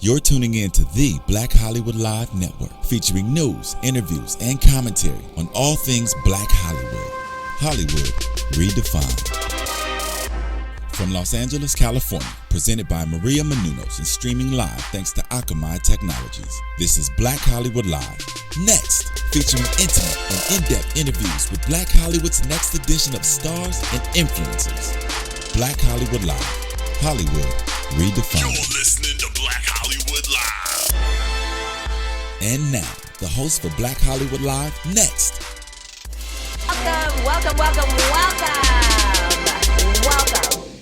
You're tuning in to the Black Hollywood Live Network, featuring news, interviews, and commentary on all things Black Hollywood. Hollywood redefined. From Los Angeles, California, presented by Maria Menounos and streaming live thanks to Akamai Technologies. This is Black Hollywood Live. Next, featuring intimate and in-depth interviews with Black Hollywood's next edition of stars and influencers. Black Hollywood Live. Hollywood redefined. You're listening to Black Hollywood Live. And now, the host for Black Hollywood Live, next. Welcome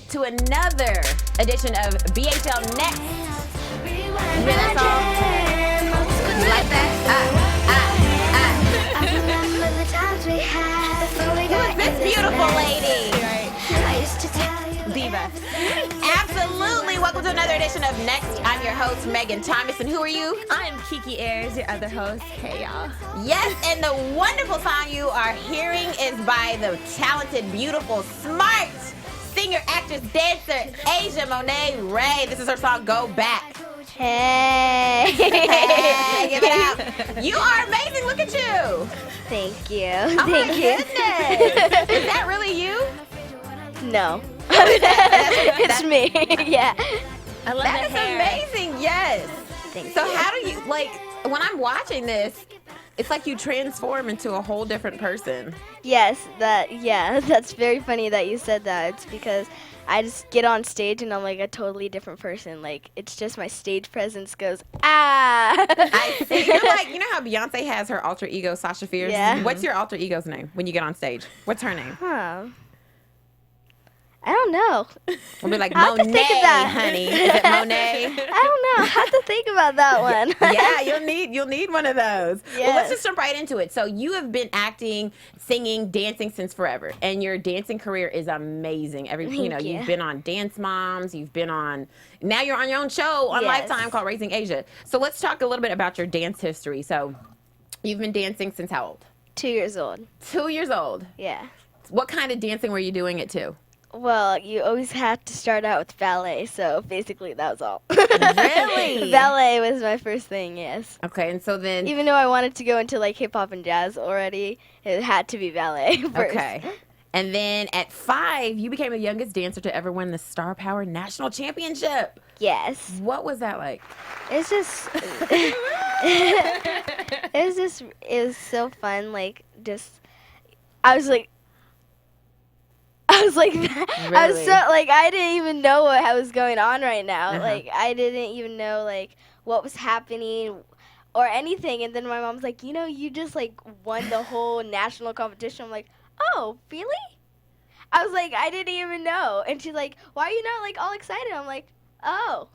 to another edition of BHL Next. You hear that song? You like that? Who is this beautiful lady? Diva. Absolutely. Welcome to another edition of Next. I'm your host, Megan Thomas, and who are you? I'm Kiki Ayers, your other host. Hey, y'all. Yes, and the wonderful song you are hearing is by the talented, beautiful, smart singer, actress, dancer, Asia Monet Ray. This is her song, Go Back. Hey. Hey, give it out. You are amazing. Look at you. Thank you. Oh, Thank you. goodness. Is that really you? No. It's me. Yeah. I love That the is hair. amazing. Yes. Thank So you. how do you, like, when I'm watching this, it's like you transform into a whole different person. Yes, that's very funny that you said that. It's because I just get on stage and I'm like a totally different person. Like, it's just my stage presence goes, ah. I see. You're like, you know how Beyonce has her alter ego, Sasha Fierce? Yeah. What's your alter ego's name when you get on stage? What's her name? Huh. I don't know. We'll be like, I'll have to Monet, think of that. honey. Is it Monet? I don't know. I have to think about that one. Yeah, you'll need one of those. Well, let's Yes. just jump right into it. So you have been acting, singing, dancing since forever, and your dancing career is amazing. Thank You've you. been on Dance Moms, now you're on your own show on Yes. Lifetime called Raising Asia. So let's talk a little bit about your dance history. So you've been dancing since how old? 2 years old. 2 years old. Yeah. What kind of dancing were you doing it to? Well, you always had to start out with ballet, so basically that was all. Really? Ballet was my first thing, yes. Okay, and so then Even though I wanted to go into like hip hop and jazz already, it had to be ballet first. okay. And then at 5, you became the youngest dancer to ever win the StarPower National Championship. Yes. What was that like? It's just it was so fun, like I was like I was Really? so like I didn't even know what was going on right now. Uh-huh. Like I didn't even know like what was happening or anything. And then my mom's like, you just like won the whole national competition. I'm like, oh, really? I was like, I didn't even know. And she's like, why are you not like all excited? I'm like, oh.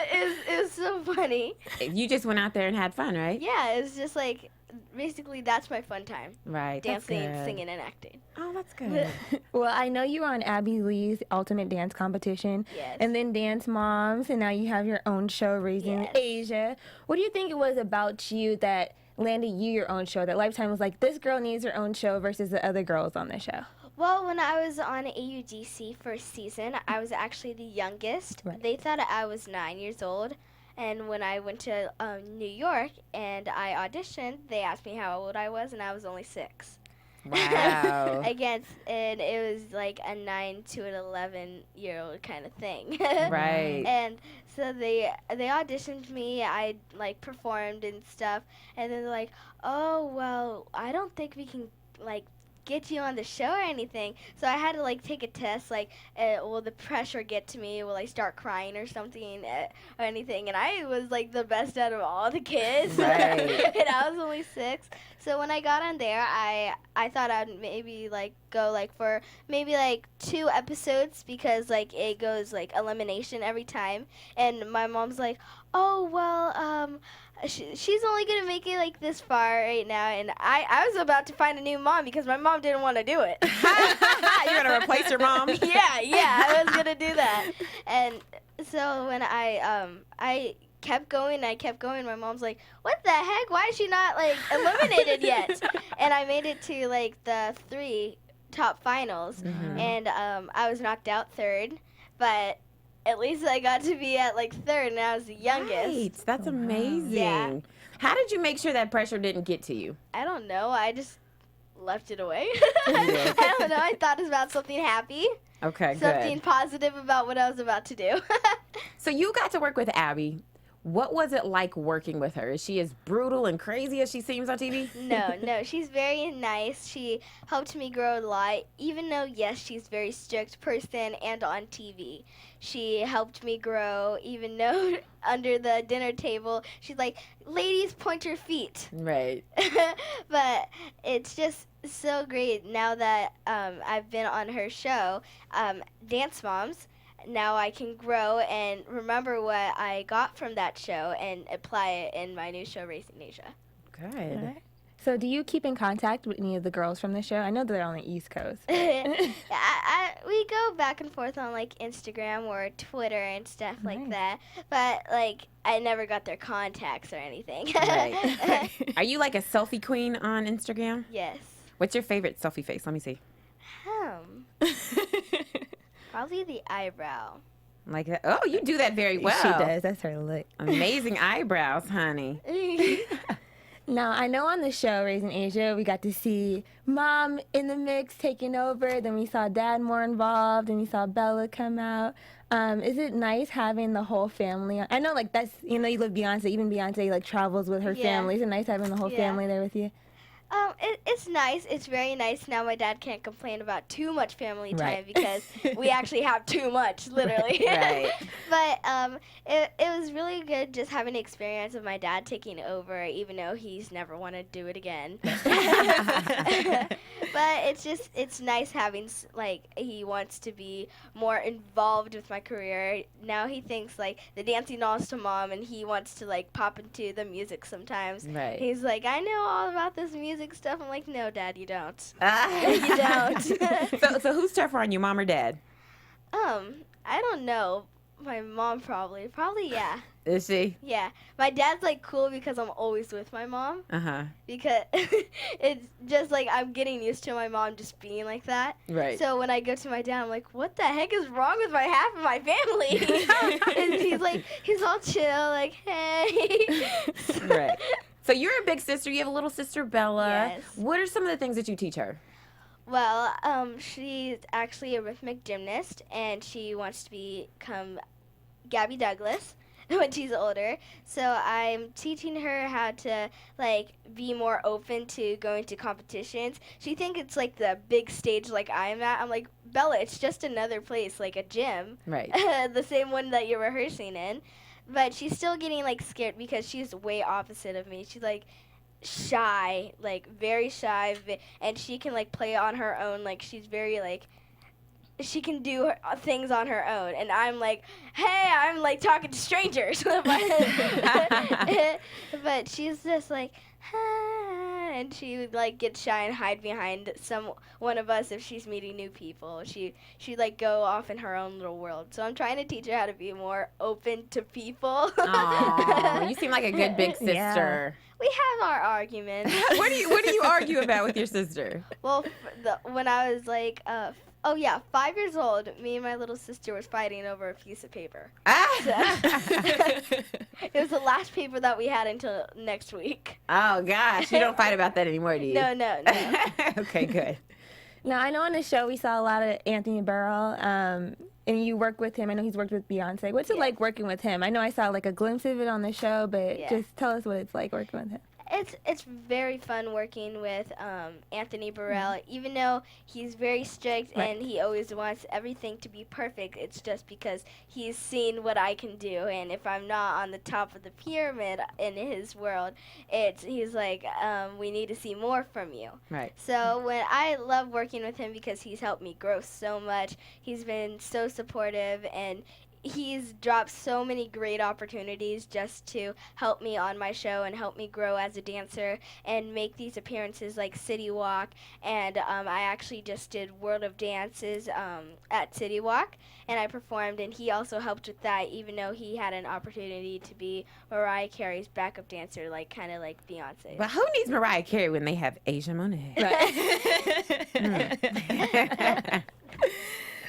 It was so funny. You just went out there and had fun, right? Yeah, it was just like basically that's my fun time. Right. Dancing, That's good. singing, and acting. Oh, that's good. Well, I know you were on Abby Lee's Ultimate Dance Competition. Yes. And then Dance Moms, and now you have your own show, Raising Yes. Asia. What do you think it was about you that landed you your own show, that Lifetime was like, this girl needs her own show versus the other girls on the show? Well, when I was on AUDC first season, I was actually the youngest. Right. They thought I was 9 years old. And when I went to New York and I auditioned, they asked me how old I was, and I was only 6. Wow. And it was like a 9 to an 11-year-old kind of thing. Right. And so they auditioned me. I like performed and stuff, and then they're like, "Oh well, I don't think we can like get you on the show or anything." So I had to like take a test. Like, will the pressure get to me? Will I start crying or something or anything? And I was like the best out of all the kids. Right. And I was only 6. So when I got on there, I thought I'd maybe like go like for maybe like 2 episodes because like it goes like elimination every time. And my mom's like, "Oh well, she's only gonna make it like this far right now." And I was about to find a new mom because my mom didn't want to do it. You're going to replace your mom? yeah, I was gonna do that. And so when I kept going, my mom's like, "What the heck? Why is she not like eliminated yet?" And I made it to like the 3 top finals, and I was knocked out 3rd, but at least I got to be at like third, and I was the youngest. Right. That's amazing. Yeah. How did you make sure that pressure didn't get to you? I don't know. I just left it away. I don't know. I thought it was about something happy, Okay, something good. positive about what I was about to do. So you got to work with Abby. What was it like working with her? Is she as brutal and crazy as she seems on TV? No, she's very nice. She helped me grow a lot, even though, yes, she's a very strict person and on TV. She helped me grow, even though under the dinner table, she's like, ladies, point your feet. Right. But it's just so great now that I've been on her show, Dance Moms. Now I can grow and remember what I got from that show and apply it in my new show, Racing Asia. Good. So do you keep in contact with any of the girls from the show? I know they're on the East Coast. We go back and forth on like Instagram or Twitter and stuff like that. But like I never got their contacts or anything. Right. Are you like a selfie queen on Instagram? Yes. What's your favorite selfie face? Let me see. Probably the eyebrow. Like that. Oh, you do that very well. She does. That's her look. Amazing eyebrows, honey. Now, I know on the show, Raising Asia, we got to see Mom in the mix taking over. Then we saw Dad more involved, and we saw Bella come out. Is it nice having the whole family? I know, like, that's, you know, you love Beyonce. Even Beyonce, like, travels with her family. Is it nice having the whole family there with you? It's nice. It's very nice. Now my dad can't complain about too much family time Right. because we actually have too much, literally. Right. But it was really good just having the experience of my dad taking over, even though he's never wanted to do it again. But it's nice having, like, he wants to be more involved with my career. Now he thinks, like, the dancing dolls to Mom, and he wants to, like, pop into the music sometimes. Right. He's like, I know all about this music stuff. I'm like, no, Dad, you don't. Ah. You don't. So who's tougher on you, Mom or Dad? I don't know. My mom probably. Probably, yeah. Is she? Yeah. My dad's, like, cool because I'm always with my mom. Uh-huh. Because it's just, like, I'm getting used to my mom just being like that. Right. So when I go to my dad, I'm like, what the heck is wrong with my half of my family? And he's, like, he's all chill, like, hey. Right. So you're a big sister. You have a little sister, Bella. Yes. What are some of the things that you teach her? Well, she's actually a rhythmic gymnast, and she wants to become Gabby Douglas when she's older. So I'm teaching her how to, like, be more open to going to competitions. She thinks it's, like, the big stage like I'm at. I'm like, Bella, it's just another place, like a gym. Right. The same one that you're rehearsing in. But she's still getting, like, scared because she's way opposite of me. She's, like, shy, like, very shy, and she can, like, play on her own. Like, she's very, like, she can do things on her own. And I'm like, hey, I'm, like, talking to strangers. But she's just like, and she would, like, get shy and hide behind one of us if she's meeting new people. She'd, like, go off in her own little world. So I'm trying to teach her how to be more open to people. Aw, you seem like a good big sister. Yeah. We have our arguments. What do you argue about with your sister? Well, when I was, like, 5 years old, me and my little sister was fighting over a piece of paper. It was the last paper that we had until next week. Oh, gosh. You don't fight about that anymore, do you? No. Okay, good. Now, I know on the show we saw a lot of Anthony Burrell, and you work with him. I know he's worked with Beyonce. What's it like working with him? I know I saw, like, a glimpse of it on the show, but just tell us what it's like working with him. It's very fun working with Anthony Burrell, even though he's very strict and he always wants everything to be perfect. It's just because he's seen what I can do, and if I'm not on the top of the pyramid in his world, he's like, we need to see more from you. Right. So when I love working with him because he's helped me grow so much. He's been so supportive, and he's dropped so many great opportunities just to help me on my show and help me grow as a dancer and make these appearances like City Walk. And I actually just did World of Dances at City Walk, and I performed, and he also helped with that, even though he had an opportunity to be Mariah Carey's backup dancer, like kind of like Beyonce. But who needs Mariah Carey when they have Asia Monet?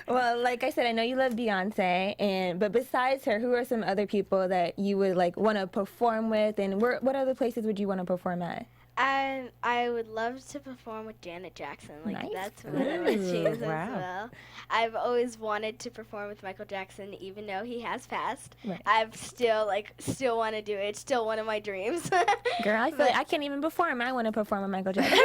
Well, like I said, I know you love Beyonce, but besides her, who are some other people that you would like want to perform with, and what other places would you want to perform at? I would love to perform with Janet Jackson. Like Nice. that's one of my dreams wow. as well. I've always wanted to perform with Michael Jackson, even though he has passed. Right. I've still want to do it. It's still one of my dreams. Girl, I feel like I can't even perform. I want to perform with Michael Jackson.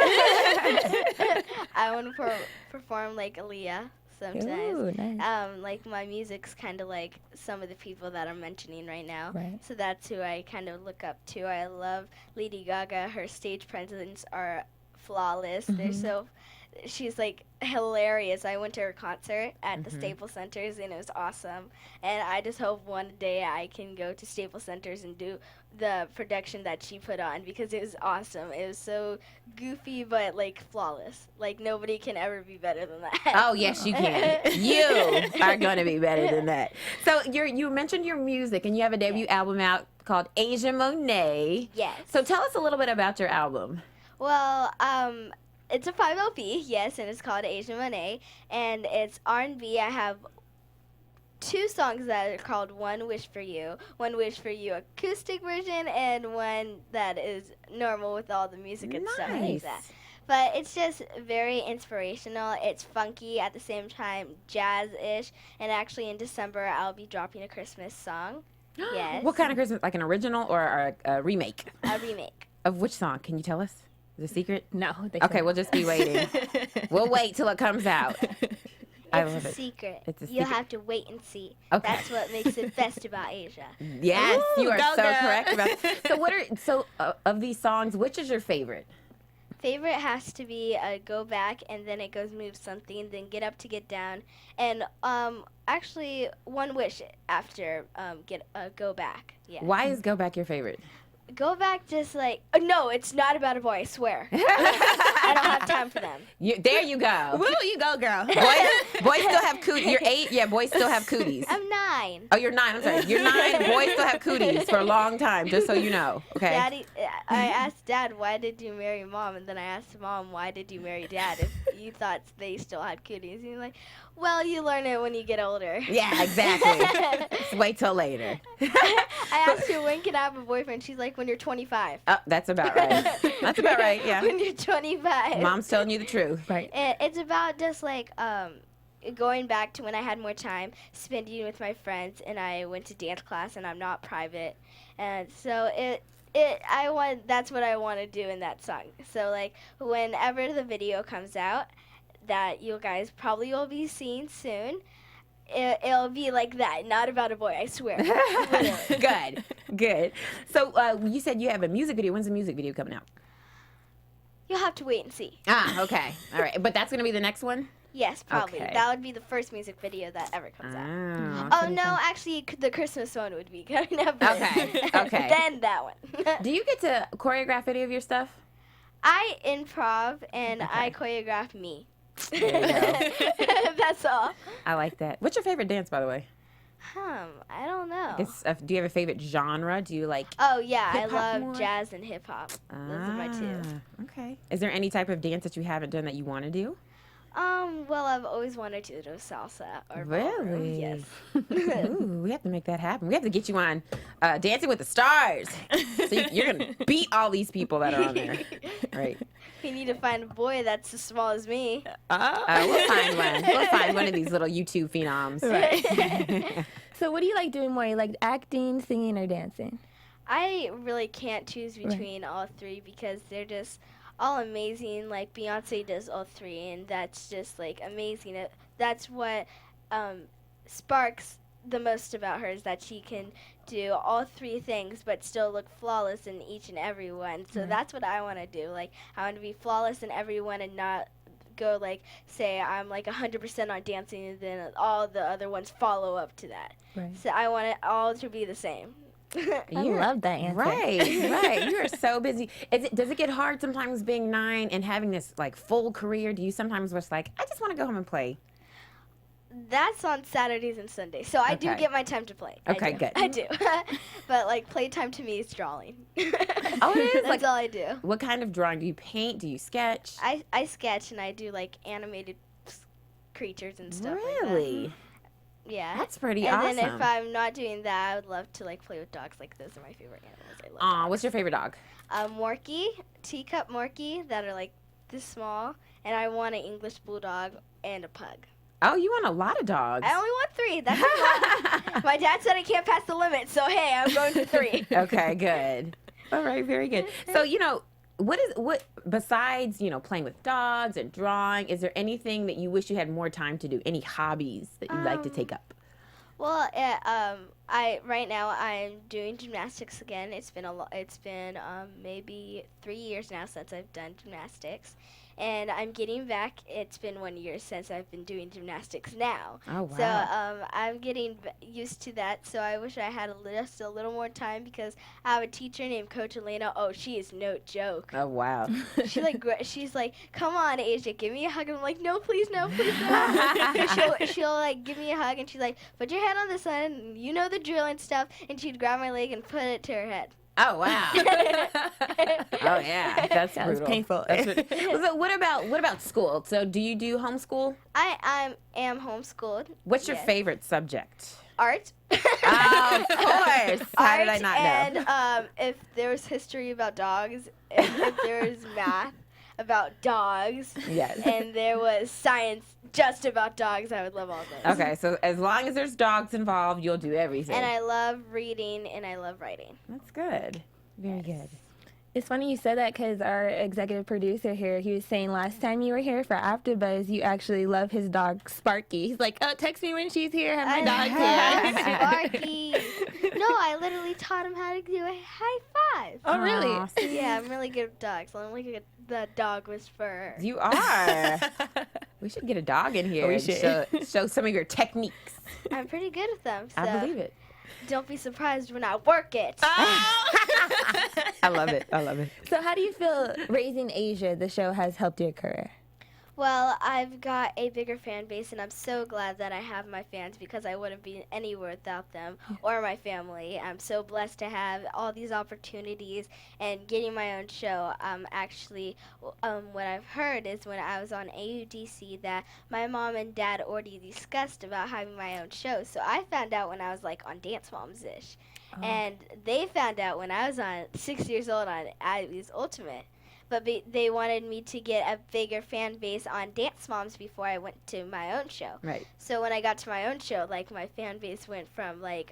I want to perform like Aaliyah sometimes. Ooh, nice. Like my music's kind of like some of the people that I'm mentioning right now. Right. So that's who I kind of look up to. I love Lady Gaga. Her stage presence are flawless. She's like hilarious. I went to her concert at the Staples Centers and it was awesome. And I just hope one day I can go to Staples Centers and do the production that she put on because it was awesome. It was so goofy but like flawless. Like nobody can ever be better than that. Oh, yes, you can. You are going to be better than that. So you mentioned your music, and you have a debut album out called Asia Monet. Yes. So tell us a little bit about your album. Well, it's a 5LP, yes, and it's called Asia Monet, and it's R&B. I have 2 songs that are called One Wish for You acoustic version, and one that is normal with all the music and stuff like Nice. that. But it's just very inspirational. It's funky at the same time, jazz-ish, and actually in December I'll be dropping a Christmas song. Yes. What kind of Christmas, like an original or a remake? A remake. Of which song? Can you tell us? Is it a secret? No. Okay, we'll just be waiting. We'll wait till it comes out. I love It's a it. secret. It's a You'll secret. have to wait and see. Okay. That's what makes it best about Asia. Yes, Ooh, you are go, so girl. correct about. So of these songs, which is your favorite? Favorite has to be Go Back, and then it goes Move Something, then Get Up to Get Down, and actually One Wish after Go Back. Yeah. Why is Go Back your favorite? Go Back just like, no, it's not about a boy, I swear. I don't have time for them. There you go. Woo, you go, girl. Boys still have cooties. You're 8. Yeah, boys still have cooties. I'm 9. Oh, you're 9. I'm sorry. You're 9. Boys still have cooties for a long time, just so you know. Okay. Daddy, I asked Dad, why did you marry Mom? And then I asked Mom, why did you marry Dad if you thought they still had cooties? And he's like, well, you learn it when you get older. Yeah, exactly. Just wait till later. I asked her, when can I have a boyfriend? She's like, when you're 25. Oh, that's about right. That's about right. Yeah. When you're 25. Mom's telling you the truth. Right. It's about just like going back to when I had more time, spending with my friends, and I went to dance class, and I'm not private, and so that's what I want to do in that song. So like whenever the video comes out, that you guys probably will be seeing soon. It'll be like that, not about a boy, I swear. Good. So you said you have a music video. When's the music video coming out? You'll have to wait and see. Ah, okay. All right. But that's going to be the next one? Yes, probably. Okay. That would be the first music video that ever comes out. Oh, Oh, no, actually, the Christmas one would be coming up. Okay, okay. Then that one. Do you get to choreograph any of your stuff? I improv, and I choreograph me. There you go. That's all. I like that. What's your favorite dance, by the way? I don't know. Do you have a favorite genre? Do you like... Oh, yeah, I hip-hop love more? jazz and hip-hop. Those are my 2. Okay. Is there any type of dance that you haven't done that you want to do? Well, I've always wanted to do salsa or Really? ballroom, yes. Ooh, we have to make that happen. We have to get you on Dancing with the Stars. So you're going to beat all these people that are on there. Right. We need to find a boy that's as small as me. We'll find one. We'll find one of these little YouTube phenoms. Right. So what do you like doing more? You like acting, singing, or dancing? I really can't choose between all 3 because they're just all amazing. Like Beyonce does all 3, and that's just like amazing. That's what sparks the most about her is that she can do all 3 things but still look flawless in each and every one. So that's what I want to do. Like I want to be flawless in every one and not go like say I'm like 100% on dancing and then all the other ones follow up to that. Right. So I want it all to be the same. I love that answer. Right. You are so busy. Does it get hard sometimes being 9 and having this like full career? Do you sometimes just like, I just want to go home and play? That's on Saturdays and Sundays, so I do Okay. get my time to play. Okay, good. I do. But like playtime to me is drawing. Oh, it is? That's Like- all I do. What kind of drawing? Do you paint? Do you sketch? I sketch and I do like animated creatures and stuff Really? like that. Yeah. That's pretty and awesome. then if I'm not doing that, I would love to like play with dogs. Like those are my favorite animals. I love dogs. What's your favorite dog? Morkie, teacup Morkie that are like this small, and I want an English bulldog and a pug. Oh, you want a lot of dogs. I only want 3. That's a lot. My dad said I can't pass the limit, so hey, I'm going to 3. Okay, good. All right, very good. So, what besides, playing with dogs and drawing, is there anything that you wish you had more time to do? Any hobbies that you'd like to take up? Well, right now I'm doing gymnastics again. It's been maybe 3 years now since I've done gymnastics, and I'm getting back. It's been 1 year since I've been doing gymnastics now. Oh, wow. So I'm getting used to that. So I wish I had just a little more time because I have a teacher named Coach Elena. Oh, she is no joke. Oh, wow. She's like, come on, Asia, give me a hug. And I'm like, no, please, no. And she'll like give me a hug, and she's like, put your head on the sun, you know the drill and stuff. And she'd grab my leg and put it to her head. Oh, wow. Oh, yeah. That's That was brutal. painful. So what about school? So do you do homeschool? I am homeschooled. What's your Yes. favorite subject? Art. Oh, of course. How did I Art, not know? and if there was history about dogs, if there was math about dogs, Yes. and there was science just about dogs, I would love all those. Okay, so as long as there's dogs involved, you'll do everything. And I love reading and I love writing. That's good. Very good. It's funny you said that because our executive producer here, he was saying last time you were here for AfterBuzz, you actually love his dog Sparky. He's like, oh, text me when she's here. Have my dog here. Sparky. No, I literally taught him how to do a high five. Oh, really? Aw, Yeah, I'm really good with dogs. I'm really good at the dog whisperer. you are. We should get a dog in here We and should. show some of your techniques. I'm pretty good with them. So I believe it. don't be surprised when I work it. I love it. I love it. So how do you feel Raising Asia, the show, has helped your career? Well, I've got a bigger fan base, and I'm so glad that I have my fans because I wouldn't be anywhere without them or my family. I'm so blessed to have all these opportunities and getting my own show. Actually, what I've heard is when I was on AUDC that my mom and dad already discussed about having my own show. So I found out when I was like on Dance Moms-ish. And they found out when I was on 6 years old on Abby's Ultimate. But they wanted me to get a bigger fan base on Dance Moms before I went to my own show. Right. So when I got to my own show, like my fan base went from like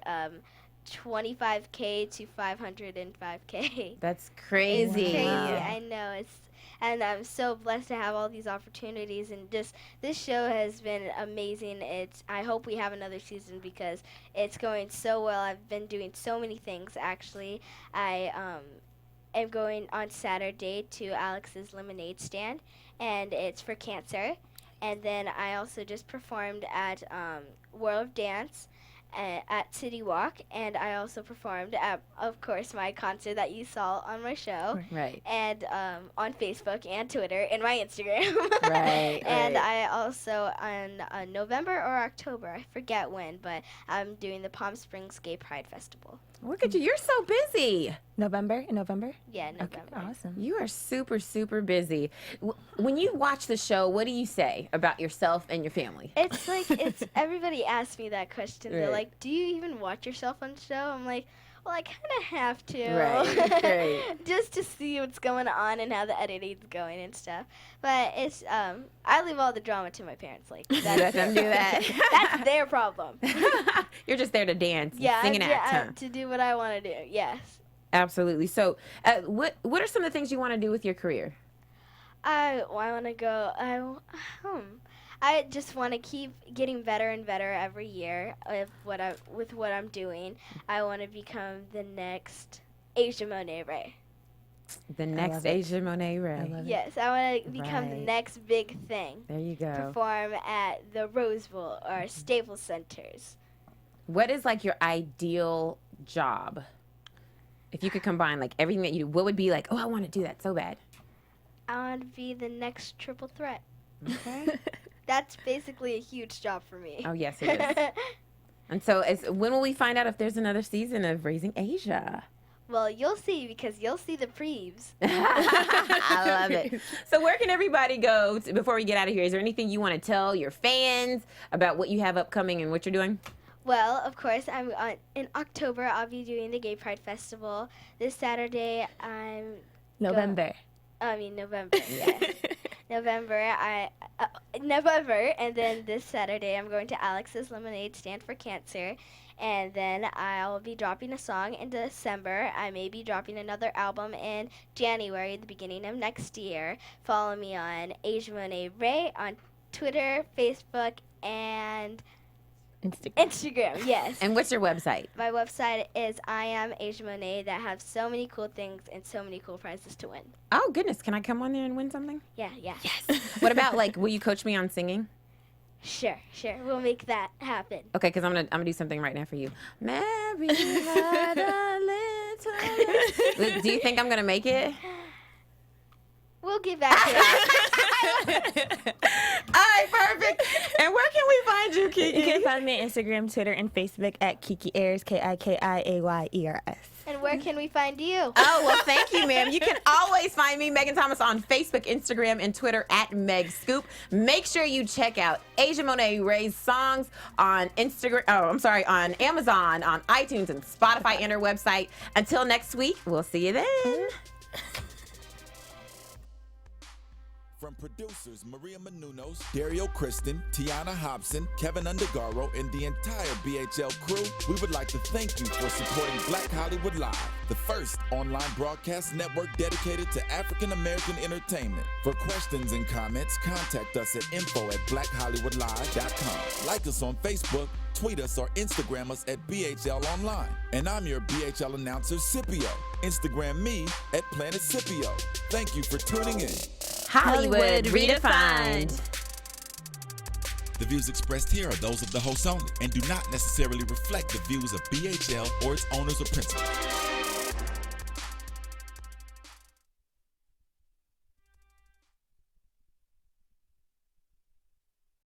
25K to 505K. That's crazy. It's crazy. Wow. I know. And I'm so blessed to have all these opportunities, and just this show has been amazing. I hope we have another season because it's going so well. I've been doing so many things actually. I am going on Saturday to Alex's lemonade stand, and it's for cancer. And then I also just performed at World of Dance at City Walk, and I also performed at, of course, my concert that you saw on my show, Right. and on Facebook and Twitter and my Instagram. Right, And right. I also, on November or October, I forget when, but I'm doing the Palm Springs Gay Pride Festival. Look at you. You're so busy. In November? Yeah, November. Awesome. You are super, super busy. When you watch the show, what do you say about yourself and your family? It's like, everybody asks me that question. They're Right. like, do you even watch yourself on the show? I'm like, well, I kind of have to. Right, right. Just to see what's going on and how the editing's going and stuff. But it's, I leave all the drama to my parents. Like, Let them do that. that's their problem. You're just there to dance, and Yeah, sing and act, huh? to do what I want to do, yes. Absolutely. So, what are some of the things you want to do with your career? I want to go, I just want to keep getting better and better every year with what I'm doing. I want to become the next Asia Monet Ray. The next love it. Asia Monet Ray. love it. Yes, I want to become the Right. next big thing. There you go. Perform at the Rose Bowl or Staples Centers. What is like your ideal job? If you could combine like everything that you do, what would be like, oh, I want to do that so bad? I want to be the next triple threat. Okay. That's basically a huge job for me. Oh, yes, it is. And so when will we find out if there's another season of Raising Asia? Well, you'll see because you'll see the previews. I love it. So where can everybody go before we get out of here? Is there anything you want to tell your fans about what you have upcoming and what you're doing? Well, of course, in October, I'll be doing the Gay Pride Festival. This Saturday, November. November, yes. November, and then this Saturday, I'm going to Alex's Lemonade Stand for Cancer. And then I'll be dropping a song in December. I may be dropping another album in January, the beginning of next year. Follow me on Asia Monet Ray on Twitter, Facebook, and Instagram, yes. And what's your website? My website is I Am Asia Monet that have so many cool things and so many cool prizes to win. Oh, goodness. Can I come on there and win something? Yeah. Yes. What about, will you coach me on singing? Sure. We'll make that happen. Okay, because I'm gonna do something right now for you. Mary had a little. Do you think I'm gonna make it? We'll get back to that. All right, perfect. And where can we find you, Kiki? You can find me on Instagram, Twitter, and Facebook at Kiki Ayers, KIKIAYERS. And where can we find you? Oh, well, thank you, ma'am. You can always find me, Megan Thomas, on Facebook, Instagram, and Twitter at Meg Scoop. Make sure you check out Asia Monet Ray's songs on on Amazon, on iTunes, and Spotify, and her website. Until next week, we'll see you then. From producers Maria Menounos, Dario Kristen, Tiana Hobson, Kevin Undergaro, and the entire BHL crew, we would like to thank you for supporting Black Hollywood Live, the first online broadcast network dedicated to African American entertainment. For questions and comments, contact us at info@blackhollywoodlive.com. Like us on Facebook, tweet us, or Instagram us at BHL Online. And I'm your BHL announcer, Scipio. Instagram me at Planet Scipio. Thank you for tuning in. Hollywood Redefined. The views expressed here are those of the host only and do not necessarily reflect the views of BHL or its owners or principals.